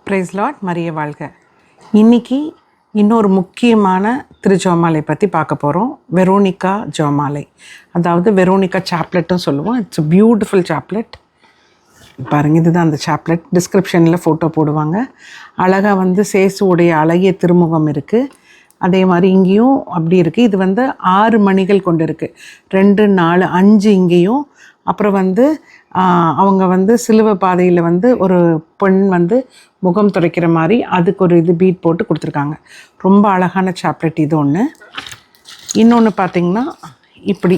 Price Lord, Maria வாழ்க. இன்றைக்கி இன்னொரு முக்கியமான திருஜெபமாலை பற்றி பார்க்க போகிறோம். வெரோனிகா ஜெபமாலை, அதாவது வெரோனிகா சாப்லெட்டும் சொல்லுவோம். It's a beautiful chaplet. பாருங்கள், இதுதான் அந்த சாப்லெட். டிஸ்கிரிப்ஷனில் ஃபோட்டோ போடுவாங்க. அழகாக சேசுவுடைய அழகிய திருமுகம் இருக்குது. அதே மாதிரி இங்கேயும் அப்படி இருக்குது. இது 6 மணிகள் கொண்டு இருக்குது. 2, 4, 5 இங்கேயும். அப்புறம் அவங்க சிலுவை பாதையில் ஒரு பெண் முகம் துடைக்கிற மாதிரி அதுக்கு ஒரு பீட் போட்டு கொடுத்துருக்காங்க. ரொம்ப அழகான சாப்லெட் இது ஒன்று. இன்னொன்று பார்த்திங்கன்னா இப்படி,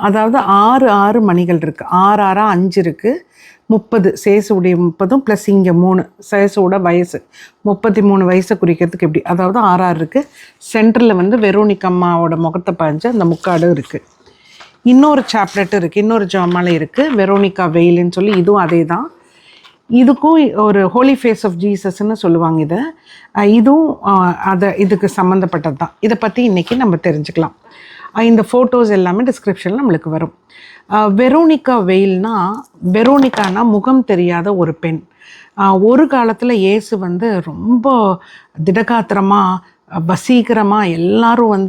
அதாவது 6 மணிகள் இருக்குது. 6 6 5 இருக்குது. 30 சேசுடைய 30 ப்ளஸ் இங்கே 3 சேசுவோட வயசு 33 வயசை குறிக்கிறதுக்கு எப்படி, அதாவது 6 இருக்குது. சென்டரில் வெரோனிகம்மாவோட முகத்தை பாய்ஞ்ச அந்த முக்காடு இருக்குது. இன்னொரு சாப்லெட் இருக்குது, இன்னொரு ஜெபமாலை இருக்குது, வெரோனிகா வெயில்னு சொல்லி. இதுவும் அதே தான். இதுக்கும் ஒரு ஹோலி ஃபேஸ் ஆஃப் ஜீசஸ்ன்னு சொல்லுவாங்க இதை. இதுவும் இதுக்கு சம்மந்தப்பட்டது தான். இதை பற்றி இன்றைக்கி நம்ம தெரிஞ்சுக்கலாம். இந்த ஃபோட்டோஸ் எல்லாமே டிஸ்கிரிப்ஷனில் நம்மளுக்கு வரும். வெரோனிகா வெயில்னா, வெரோனிகானா முகம் தெரியாத ஒரு பெண். ஒரு காலத்தில் இயேசு ரொம்ப திடகாத்திரமாக வசீகரமாக எல்லாரும்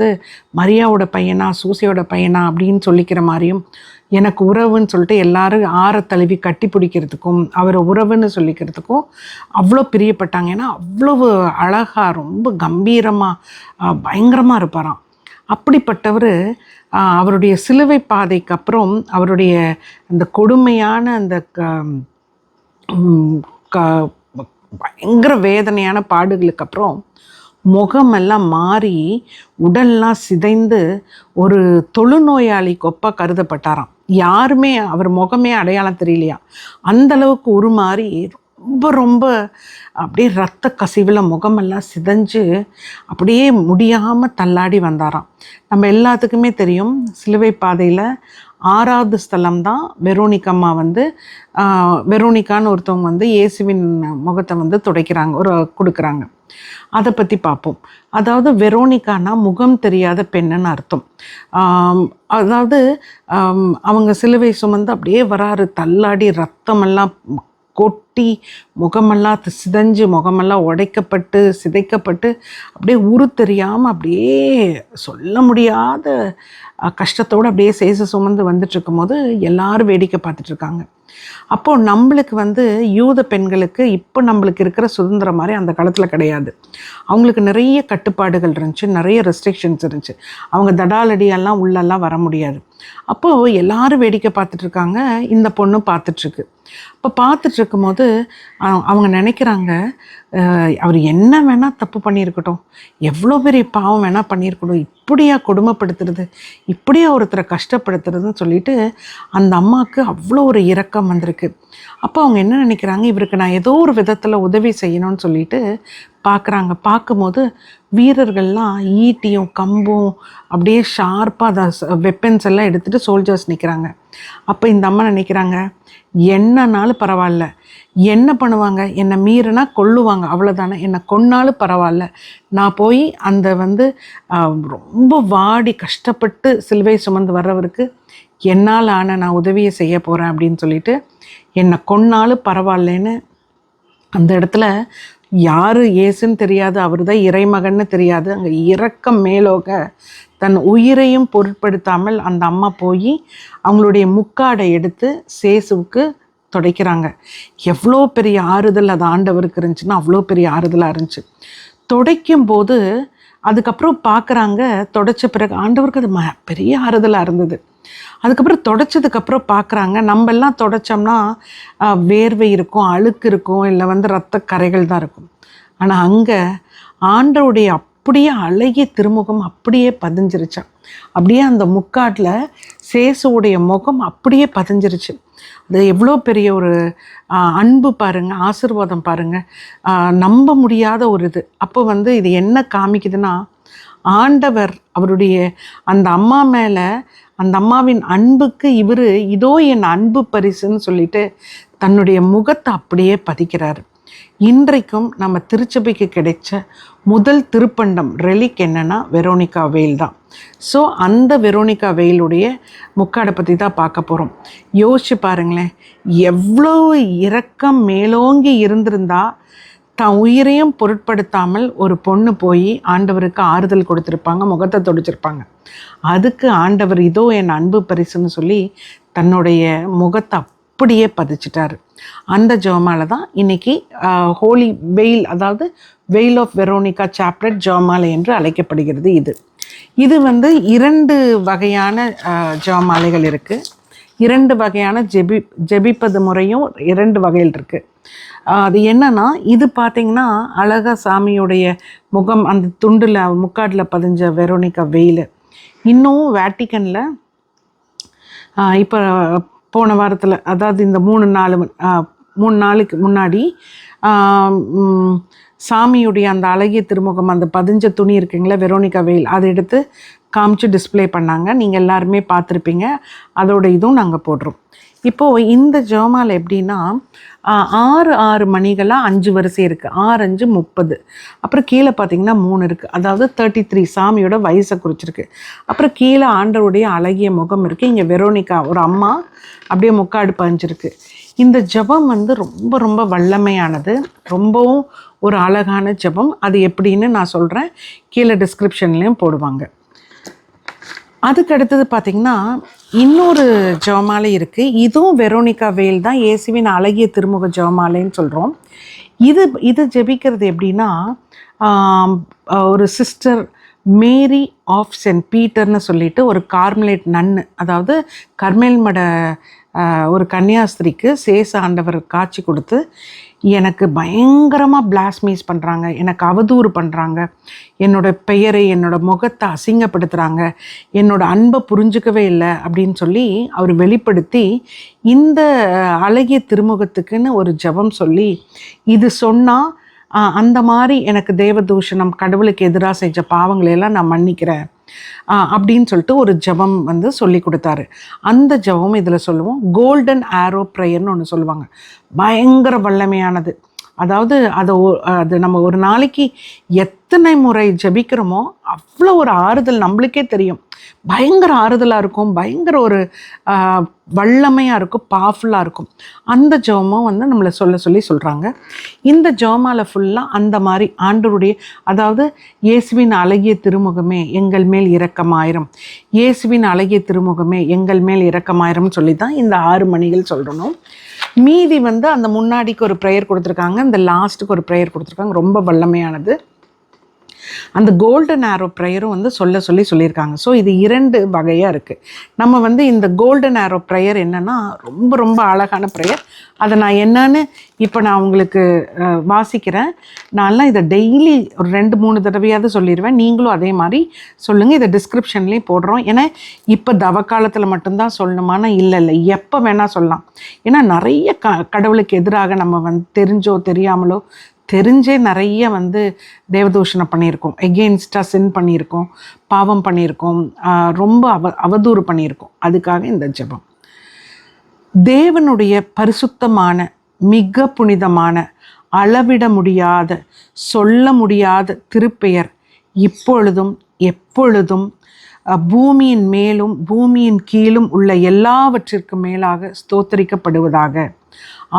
மரியாவோட பையனா சூசையோட பையனா அப்படின்னு சொல்லிக்கிற மாதிரியும், எனக்கு உறவுன்னு சொல்லிட்டு எல்லாரும் ஆற தழுவி கட்டி பிடிக்கிறதுக்கும் அவரை உறவுன்னு சொல்லிக்கிறதுக்கும் அவ்வளோ பிரியப்பட்டாங்க. ஏன்னா அவ்வளவு அழகாக ரொம்ப கம்பீரமாக பயங்கரமாக இருப்பாராம். அப்படிப்பட்டவர் அவருடைய சிலுவை பாதைக்கு அப்புறம் அவருடைய அந்த கொடுமையான அந்த பயங்கர வேதனையான பாடுகளுக்கு அப்புறம் முகமெல்லாம் மாறி உடல்லாம் சிதைந்து ஒரு தொழுநோயாளி கொப்பாக கருதப்பட்டாராம். யாருமே அவர் முகமே அடையாளம் தெரியலையா, அந்தளவுக்கு உருமாறி ரொம்ப ரொம்ப அப்படியே ரத்த கசிவில் முகமெல்லாம் சிதைஞ்சு அப்படியே முடியாமல் தள்ளாடி வந்தாராம். நம்ம எல்லாத்துக்குமே தெரியும், சிலுவை பாதையில் 6வது ஸ்தலம் தான் வெரோனிகம்மா. வெரோனிகான்னு ஒருத்தவங்க இயேசுவின் முகத்தை துடைக்கிறாங்க, கொடுக்குறாங்க. அதை பற்றி பார்ப்போம். அதாவது வெரோனிகானா முகம் தெரியாத பெண்ணுன்னு அர்த்தம். அதாவது அவங்க சிலுவை சுமந்து அப்படியே வராரு, தள்ளாடி ரத்தமெல்லாம் கொட்டி முகமெல்லாம் சிதைஞ்சு முகமெல்லாம் உடைக்கப்பட்டு சிதைக்கப்பட்டு அப்படியே உரு தெரியாமல் அப்படியே சொல்ல முடியாத கஷ்டத்தோடு அப்படியே சேசு சுமந்து வந்துட்டுருக்கும் போது எல்லாரும் வேடிக்கை பார்த்துட்ருக்காங்க. அப்போது நம்மளுக்கு யூத பெண்களுக்கு இப்போ நம்மளுக்கு இருக்கிற சுதந்திரம் மாதிரி அந்த காலத்தில் கிடையாது. அவங்களுக்கு நிறைய கட்டுப்பாடுகள் இருந்துச்சு, நிறைய ரெஸ்ட்ரிக்ஷன்ஸ் இருந்துச்சு. அவங்க தடாலடியெல்லாம் உள்ளெல்லாம் வர முடியாது. அப்போது எல்லாரும் வேடிக்கை பார்த்துட்ருக்காங்க, இந்த பொண்ணு பார்த்துட்ருக்கு. இப்போ பார்த்துட்ருக்கும் போது அவங்க நினைக்கிறாங்க, அவர் என்ன வேணால் தப்பு பண்ணியிருக்கட்டும், எவ்வளோ பெரிய பாவம் வேணால் பண்ணியிருக்கட்டும், இப்படியா கொடுமைப்படுத்துறது, இப்படியா ஒருத்தரை கஷ்டப்படுத்துறதுன்னு சொல்லிட்டு அந்த அம்மாவுக்கு அவ்வளோ ஒரு இரக்கம் வந்திருக்கு. அப்போ அவங்க என்ன நினைக்கிறாங்க, இவருக்கு நான் ஏதோ ஒரு விதத்தில் உதவி செய்யணும்னு சொல்லிட்டு பார்க்குறாங்க. பார்க்கும்போது வீரர்கள்லாம் ஈட்டியும் கம்பும் அப்படியே ஷார்ப்பாக அதை வெப்பன்ஸ் எல்லாம் எடுத்துகிட்டு சோல்ஜர்ஸ் நிற்கிறாங்க. அப்போ இந்த அம்மா நினைக்கிறாங்க, என்னன்னாலும் பரவாயில்ல, என்ன பண்ணுவாங்க, என்னை மீறினா கொல்லுவாங்க, அவ்வளோதானே, என்னை கொன்னாலும் பரவாயில்ல, நான் போய் அந்த ரொம்ப வாடி கஷ்டப்பட்டு சிலுவை சுமந்து வர்றவருக்கு என்னால் நான் உதவியை செய்ய போகிறேன் அப்படின்னு சொல்லிட்டு என்னை கொன்னாலும் பரவாயில்லன்னு அந்த இடத்துல யார் இயேசுன்னு தெரியாது, அவர் தான் இறைமகன்னு தெரியாது, அங்கே இரக்கம் மேலோக தன் உயிரையும் பொருட்படுத்தாமல் அந்த அம்மா போய் அவங்களுடைய முக்காடை எடுத்து சேசுவுக்கு துடைக்கிறாங்க. எவ்வளோ பெரிய ஆறுதல் அது ஆண்டவருக்கு இருந்துச்சுன்னா அவ்வளோ பெரிய ஆறுதலாக இருந்துச்சு. துடைக்கும் போது அதுக்கப்புறம் பார்க்குறாங்க, துடைச்ச பிறகு ஆண்டவருக்கு அது பெரிய ஆறுதலாக இருந்தது. அதுக்கப்புறம் துடைச்சதுக்கப்புறம் பார்க்குறாங்க, நம்மெல்லாம் துடைச்சோம்னா வேர்வை இருக்கும், அழுக்கு இருக்கும், இல்லை ரத்த கரைகள் தான் இருக்கும். ஆனால் அங்கே ஆண்டவருடைய அப்படியே அழகிய திருமுகம் அப்படியே பதிஞ்சிருச்சான். அப்படியே அந்த முக்காட்டில் சேசுவுடைய முகம் அப்படியே பதிஞ்சிருச்சு. அது எவ்வளோ பெரிய ஒரு அன்பு பாருங்கள், ஆசீர்வாதம் பாருங்கள், நம்ப முடியாத ஒரு இது. அப்போ இது என்ன காமிக்குதுன்னா, ஆண்டவர் அவருடைய அந்த அம்மா மேலே, அந்த அம்மாவின் அன்புக்கு இவர் இதோ என் அன்பு பரிசுன்னு சொல்லிட்டு தன்னுடைய முகத்தை அப்படியே பதிக்கிறார். இன்றைக்கும் நம்ம திருச்சபைக்கு கிடைச்ச முதல் திருப்பண்டம் ரெலிக் என்னன்னா வெரோனிகா வெயில் தான். ஸோ அந்த வெரோனிகா வெயிலுடைய முக்காடை பற்றி தான் பார்க்க போகிறோம். யோசிச்சு பாருங்களேன், எவ்வளோ இரக்கம் மேலோங்கி இருந்திருந்தா தான் உயிரையும் பொருட்படுத்தாமல் ஒரு பொண்ணு போய் ஆண்டவருக்கு ஆறுதல் கொடுத்துருப்பாங்க, முகத்தை தொடிச்சிருப்பாங்க. அதுக்கு ஆண்டவர் இதோ என் அன்பு பரிசுன்னு சொல்லி தன்னுடைய முகத்தை அப்படியே பதிச்சிட்டாரு. அந்த ஜெபமாலை தான் இன்னைக்கு ஹோலி வெயில், அதாவது வெயில் ஆஃப் வெரோனிகா சாப்லெட் ஜெபமாலை என்று அழைக்கப்படுகிறது. இது வந்து 2 வகையான ஜெபமாலைகள் இருக்குது. 2 வகையான ஜெபிப்பது முறையும் 2 வகையில் இருக்குது. அது என்னன்னா, இது பார்த்திங்கன்னா அழகா சாமியுடைய முகம் அந்த துண்டில் முக்காடில் பதிஞ்ச வெரோனிகா வெயில். இன்னும் வேட்டிக்கனில் இப்போ போன வாரத்தில், அதாவது இந்த 3 நாளுக்கு முன்னாடி சாமியுடைய அந்த அழகிய திருமுகம், அந்த பதிஞ்ச துணி இருக்குங்களா வெரோனிகா வெயில், அதை எடுத்து காமிச்சு டிஸ்பிளே பண்ணாங்க. நீங்கள் எல்லாருமே பார்த்துருப்பீங்க. அதோட இதுவும் நாங்கள் போடுறோம். இப்போது இந்த ஜெபமாலை எப்படின்னா 6 மணிகளாக 5 வரிசை இருக்குது. 6 5 30. அப்புறம் கீழே பார்த்தீங்கன்னா 3 இருக்குது. அதாவது 33 சாமியோட வயசை குறிச்சிருக்கு. அப்புறம் கீழே ஆண்டவருடைய அழகிய முகம் இருக்குது. இங்கே வெரோனிகா ஒரு அம்மா அப்படியே முக்காடு பதிஞ்சிருக்கு. இந்த ஜெபம் வந்து ரொம்ப ரொம்ப வல்லமையானது, ரொம்பவும் ஒரு அழகான ஜெபம். அது எப்படின்னு நான் சொல்கிறேன், கீழே டிஸ்கிரிப்ஷன்லேயும் போடுவாங்க. அதுக்கு அடுத்தது பார்த்திங்கன்னா இன்னொரு ஜெபமாலை இருக்குது. இதுவும் வெரோனிகா வெயில் தான், இயேசுவின் அழகிய திருமுக ஜெபமாலைன்னு சொல்கிறோம். இது ஜெபிக்கிறது எப்படின்னா, ஒரு சிஸ்டர் மேரி ஆஃப் சென்ட் பீட்டர்னு சொல்லிட்டு ஒரு கார்மலேட் நன்னு, அதாவது கர்மேல் மட ஒரு கன்னியாஸ்திரிக்கு சேச ஆண்டவர் காட்சி கொடுத்து எனக்கு பயங்கரமாக பிளாஸ்மீஸ் பண்ணுறாங்க, எனக்கு அவதூறு பண்ணுறாங்க, என்னோடய பெயரை என்னோட முகத்தை அசிங்கப்படுத்துகிறாங்க, என்னோட அன்பை புரிஞ்சுக்கவே இல்லை அப்படின்னு சொல்லி அவர் வெளிப்படுத்தி இந்த அழகிய திருமுகத்துக்குன்னு ஒரு ஜெபம் சொல்லி, இது சொன்னால் அந்த மாதிரி எனக்கு தேவதூஷணம், கடவுளுக்கு எதிராக செஞ்ச பாவங்களையெல்லாம் நான் மன்னிக்கிறேன் அப்படின்னு சொல்லிட்டு ஒரு ஜெபம் வந்து சொல்லி கொடுத்தாரு. அந்த ஜெபம் இதில் சொல்லுவோம். கோல்டன் ஆரோ ப்ரேயர்னு ஒன்று சொல்லுவாங்க. பயங்கர வல்லமையானது. அதாவது அது நம்ம ஒரு நாளைக்கு எத்தனை முறை ஜெபிக்கிறோமோ அவ்வளோ ஒரு ஆறுதல் நம்மளுக்கே தெரியும். பயங்கர ஆறுதலாக இருக்கும், பயங்கர ஒரு வல்லமையாக இருக்கும், பவர்ஃபுல்லாக இருக்கும். அந்த ஜெபமும் வந்து நம்மளை சொல்கிறாங்க. இந்த ஜெபமாலை ஃபுல்லாக அந்த மாதிரி ஆண்டவருடைய, அதாவது இயேசுவின் அழகிய திருமுகமே எங்கள் மேல் இரக்கமாயிரம், இயேசுவின் அழகிய திருமுகமே எங்கள் மேல் இரக்கமாயிரம்னு சொல்லி தான் இந்த 6 மணிகள் சொல்கிறோம். மீதி வந்து அந்த முன்னாடிக்கு ஒரு ப்ரேயர் கொடுத்துருக்காங்க, இந்த லாஸ்ட்டுக்கு ஒரு ப்ரேயர் கொடுத்துருக்காங்க. ரொம்ப வல்லமையானது. அந்த கோல்டன் ஆரோ ப்ரேயரும் வந்து சொல்லியிருக்காங்க. ஸோ இது 2 வகையாக இருக்குது. நம்ம வந்து இந்த கோல்டன் ஆரோ ப்ரேயர் என்னென்னா ரொம்ப ரொம்ப அழகான ப்ரேயர். அதை நான் என்னன்னு இப்போ நான் உங்களுக்கு வாசிக்கிறேன். நான்லாம் இதை டெய்லி ஒரு 2-3 தடவையாவது சொல்லிடுவேன். நீங்களும் அதே மாதிரி சொல்லுங்கள். இதை டிஸ்கிரிப்ஷன்லேயும் போடுறோம். ஏன்னா இப்போ தவக்காலத்தில் மட்டும்தான் சொல்லணுமானா இல்லை, எப்போ வேணால் சொல்லலாம். ஏன்னா நிறைய கடவுளுக்கு எதிராக நம்ம வந்து தெரிஞ்சோ தெரியாமலோ தெரிஞ்சே நிறைய வந்து தேவதூஷணம் பண்ணியிருக்கோம், எகெயின்ஸ்டாக சின் பண்ணியிருக்கோம், பாவம் பண்ணியிருக்கோம், ரொம்ப அவதூறு பண்ணியிருக்கோம். அதுக்காக இந்த ஜெபம். தேவனுடைய பரிசுத்தமான, மிக புனிதமான, அளவிட முடியாத, சொல்ல முடியாத திருப்பெயர் இப்பொழுதும் எப்பொழுதும் பூமியின் மேலும் பூமியின் கீழும் உள்ள எல்லாவற்றிற்கும் மேலாக ஸ்தோத்தரிக்கப்படுவதாக,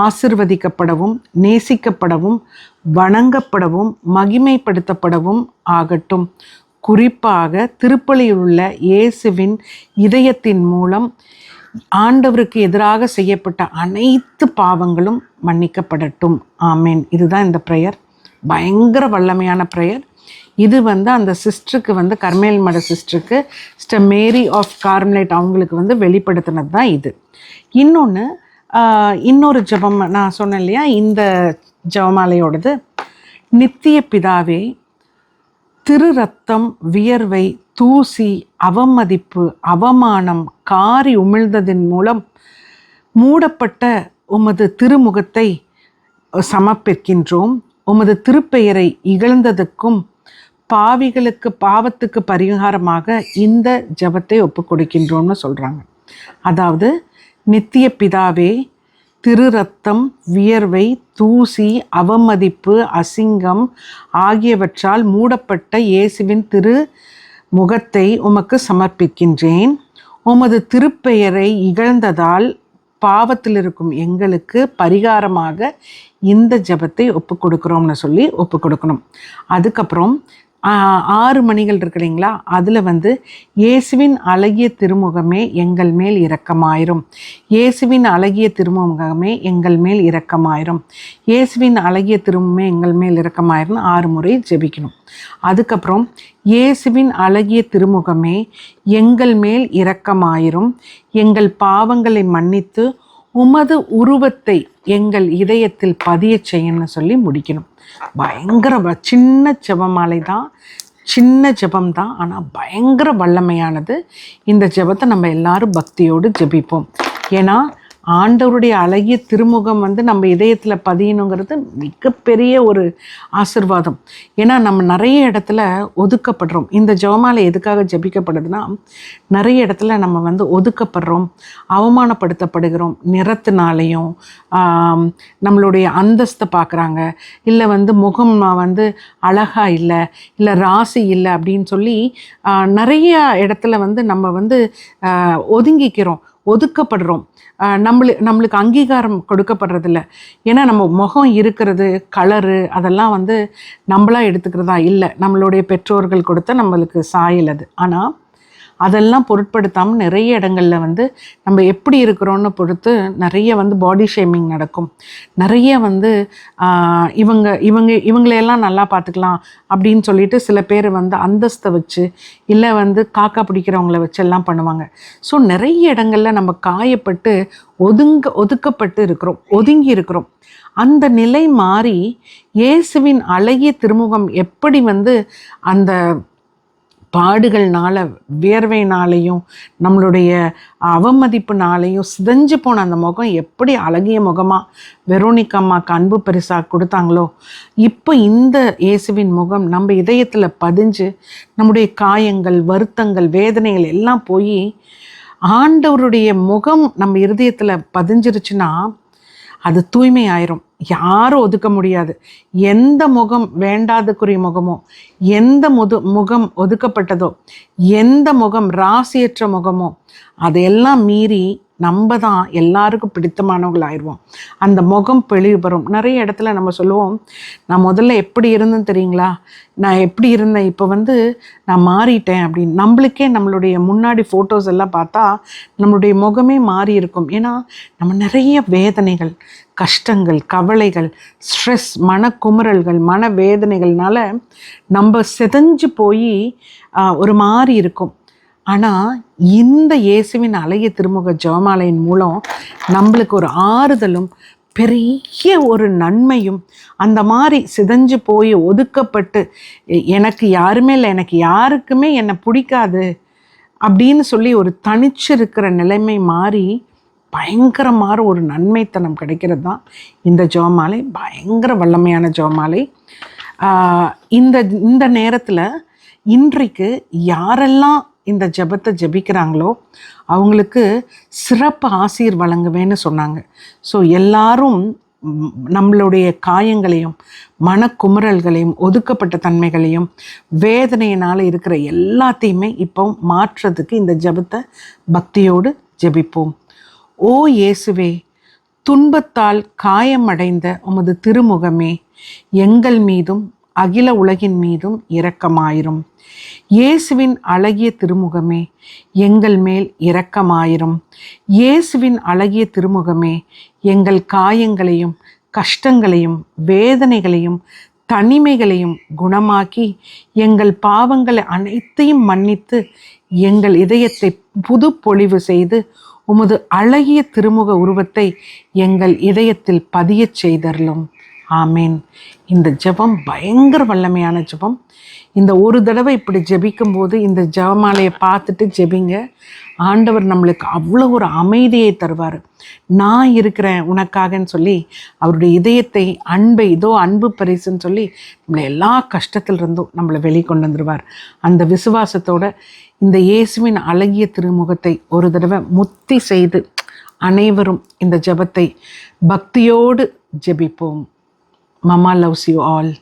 ஆசிர்வதிக்கப்படவும் நேசிக்கப்படவும் வணங்கப்படவும் மகிமைப்படுத்தப்படவும் ஆகட்டும். குறிப்பாக திருப்பலியில் உள்ள இயேசுவின் இதயத்தின் மூலம் ஆண்டவருக்கு எதிராக செய்யப்பட்ட அனைத்து பாவங்களும் மன்னிக்கப்படட்டும். ஆமேன். இதுதான் இந்த ப்ரேயர். பயங்கர வல்லமையான ப்ரேயர். இது வந்து அந்த சிஸ்டருக்கு வந்து கர்மேல் மட சிஸ்டருக்கு சிஸ்டர் மேரி ஆஃப் கார்மலேட் அவங்களுக்கு வந்து வெளிப்படுத்தினது தான் இது. இன்னொரு ஜெபம் நான் சொன்னேன் இல்லையா, இந்த ஜெபமாலையோடது. நித்திய பிதாவே, திரு ரத்தம், வியர்வை, தூசி, அவமதிப்பு, அவமானம் காரி உமிழ்ந்ததின் மூலம் மூடப்பட்ட உமது திருமுகத்தை சமர்ப்பிக்கின்றோம். உமது திருப்பெயரை இகழ்ந்ததுக்கும் பாவிகளுக்கு பாவத்துக்கு பரிகாரமாக இந்த ஜெபத்தை ஒப்பு கொடுக்கின்றோம்னு சொல்கிறாங்க. அதாவது நித்திய பிதாவே, திரு ரத்தம், வியர்வை, தூசி, அவமதிப்பு, அசிங்கம் ஆகியவற்றால் மூடப்பட்ட இயேசுவின் திரு முகத்தை உமக்கு சமர்ப்பிக்கின்றேன். உமது திருப்பெயரை இகழ்ந்ததால் பாவத்தில் இருக்கும் எங்களுக்கு பரிகாரமாக இந்த ஜெபத்தை ஒப்பு கொடுக்குறோம்னு சொல்லி ஒப்பு கொடுக்கணும். அதுக்கப்புறம் 6 மணிகள் இருக்கு இல்லைங்களா, அதில் இயேசுவின் அழகிய திருமுகமே எங்கள் மேல் இரக்கமாயிரும், இயேசுவின் அழகிய திருமுகமே எங்கள் மேல் இரக்கமாயிரும், இயேசுவின் அழகிய திருமுகமே எங்கள் மேல் இரக்கமாயிரும் 6 முறை ஜெபிக்கணும். அதுக்கப்புறம் இயேசுவின் அழகிய திருமுகமே எங்கள் மேல் இரக்கமாயிரும், எங்கள் பாவங்களை மன்னித்து உமது உருவத்தை எங்கள் இதயத்தில் பதிய செய்யணும்னு சொல்லி முடிக்கணும். பயங்கர சின்ன ஜெபமாலை தான், சின்ன ஜெபம் தான், ஆனால் பயங்கர வல்லமையானது. இந்த ஜெபத்தை நம்ம எல்லாரும் பக்தியோடு ஜெபிப்போம். ஏன்னா ஆண்டவருடைய அழகிய திருமுகம் நம்ம இதயத்தில் பதியணுங்கிறது மிகப்பெரிய ஒரு ஆசிர்வாதம். ஏன்னா நம்ம நிறைய இடத்துல ஒதுக்கப்படுறோம். இந்த ஜெபமாலை எதுக்காக ஜெபிக்கப்படுதுன்னா, நிறைய இடத்துல நம்ம ஒதுக்கப்படுறோம், அவமானப்படுத்தப்படுகிறோம். நிறத்தினாலையும் நம்மளுடைய அந்தஸ்தை பார்க்குறாங்க, இல்லை முகம் அழகா இல்லை, இல்லை ராசி இல்லை அப்படின்னு சொல்லி நிறைய இடத்துல நம்ம ஒதுங்கிக்கிறோம், ஒதுக்கப்படுறோம். நம்மளுக்கு அங்கீகாரம் கொடுக்கப்படுறதில்ல. ஏன்னா நம்ம முகம் இருக்கிறது, கலரு, அதெல்லாம் நம்மளா எடுத்துக்கிறதா இல்லை, நம்மளுடைய பெற்றோர்கள் கொடுத்த நம்மளுக்கு சாயல் அது. ஆனால் அதெல்லாம் பொருட்படுத்தாமல் நிறைய இடங்களில் நம்ம எப்படி இருக்கிறோன்னு பொறுத்து நிறைய பாடி ஷேமிங் நடக்கும். நிறைய இவங்களையெல்லாம் நல்லா பார்த்துக்கலாம் அப்படின்னு சொல்லிட்டு சில பேர் அந்தஸ்தை வச்சு, இல்லை காக்கா பிடிக்கிறவங்கள வச்சு எல்லாம் பண்ணுவாங்க. ஸோ நிறைய இடங்களில் நம்ம காயப்பட்டு ஒதுக்கப்பட்டு இருக்கிறோம், ஒதுங்கி இருக்கிறோம். அந்த நிலை மாறி இயேசுவின் அழகிய திருமுகம் எப்படி அந்த பாடுகள்னால, வியர்வைனாலையும் நம்மளுடைய அவமதிப்புனாலையும் சிதைஞ்சு போன அந்த முகம் எப்படி அழகிய முகமாக வெரோனிகா அம்மாவுக்கு அன்பு பரிசாக கொடுத்தாங்களோ, இப்போ இந்த இயேசுவின் முகம் நம்ம இதயத்தில் பதிஞ்சு நம்முடைய காயங்கள், வருத்தங்கள், வேதனைகள் எல்லாம் போய் ஆண்டவருடைய முகம் நம்ம இருதயத்தில் பதிஞ்சிருச்சுன்னா அது தூய்மை ஆயிரும். யாரும் ஒதுக்க முடியாது. எந்த முகம் வேண்டாதக்குரிய முகமோ, எந்த முகம் ஒதுக்கப்பட்டதோ, எந்த முகம் ராசியற்ற முகமோ, அதையெல்லாம் மீறி நம்ம தான் எல்லாருக்கும் பிடித்தமானவர்கள் ஆயிடுவோம். அந்த முகம் பெளிவு பெறும். நிறைய இடத்துல நம்ம சொல்லுவோம், நான் முதல்ல எப்படி இருந்தேன்னு தெரியுங்களா, நான் எப்படி இருந்தேன், இப்போ நான் மாறிட்டேன் அப்படின்னு. நம்மளுக்கே நம்மளுடைய முன்னாடி ஃபோட்டோஸ் எல்லாம் பார்த்தா நம்மளுடைய முகமே மாறி இருக்கும். ஏன்னா நம்ம நிறைய வேதனைகள், கஷ்டங்கள், கவலைகள், ஸ்ட்ரெஸ், மனக்குமுறல்கள், மனவேதனைகள்னால நம்ம சிதைஞ்சு போய் ஒரு மாதிரி இருக்கும். ஆனால் இந்த இயேசுவின் அழகிய திருமுக ஜெபமாலையின் மூலம் நம்மளுக்கு ஒரு ஆறுதலும் பெரிய ஒரு நன்மையும், அந்த மாதிரி சிதைஞ்சு போய் ஒதுக்கப்பட்டு எனக்கு யாருமே இல்லை, எனக்கு யாருக்குமே என்னை பிடிக்காது அப்படின்னு சொல்லி ஒரு தனிச்சிருக்கிற நிலைமை மாறி பயங்கரமான ஒரு நன்மைத்தனம் கிடைக்கிறது தான் இந்த ஜெபமாலை. பயங்கர வல்லமையான ஜெபமாலை. இந்த நேரத்தில் இன்றைக்கு யாரெல்லாம் இந்த ஜெபத்தை ஜெபிக்கிறாங்களோ அவங்களுக்கு சிறப்பு ஆசீர் வழங்குவேன்னு சொன்னாங்க. ஸோ எல்லாரும் நம்மளுடைய காயங்களையும், மனக்குமுறல்களையும், ஒதுக்கப்பட்ட தன்மைகளையும், வேதனையினால் இருக்கிற எல்லாத்தையுமே இப்போ மாற்றுறதுக்கு இந்த ஜெபத்தை பக்தியோடு ஜெபிப்போம். ஓ இயேசுவே, துன்பத்தால் காயமடைந்த உமது திருமுகமே எங்கள் மீதும் அகில உலகின் மீதும் இரக்கமாயிரும். இயேசுவின் அழகிய திருமுகமே எங்கள் மேல் இரக்கமாயிரும். இயேசுவின் அழகிய திருமுகமே எங்கள் காயங்களையும், கஷ்டங்களையும், வேதனைகளையும், தனிமைகளையும் குணமாக்கி எங்கள் பாவங்களை அனைத்தையும் மன்னித்து எங்கள் இதயத்தை புது பொலிவு செய்து உமது அழகிய திருமுக உருவத்தை எங்கள் இதயத்தில் பதியச் செய்தருளும். ஆமேன். இந்த ஜெபம் பயங்கர வல்லமையான ஜெபம். இந்த ஒரு தடவை இப்படி ஜெபிக்கும்போது இந்த ஜெபமாலையை பார்த்துட்டு ஜெபிங்க. ஆண்டவர் நம்மளுக்கு அவ்வளோ ஒரு அமைதியை தருவார். நான் இருக்கிறேன் உனக்காகன்னு சொல்லி அவருடைய இதயத்தை, அன்பை, இதோ அன்பு பரிசுன்னு சொல்லி நம்மளை எல்லா கஷ்டத்திலிருந்தும் நம்மளை வெளிக்கொண்டு வந்துடுவார். அந்த விசுவாசத்தோட இந்த இயேசுவின் அழகிய திருமுகத்தை ஒரு தடவை முத்தி செய்து அனைவரும் இந்த ஜெபத்தை பக்தியோடு ஜெபிப்போம். மமா லவ்ஸ் யூ ஆல்.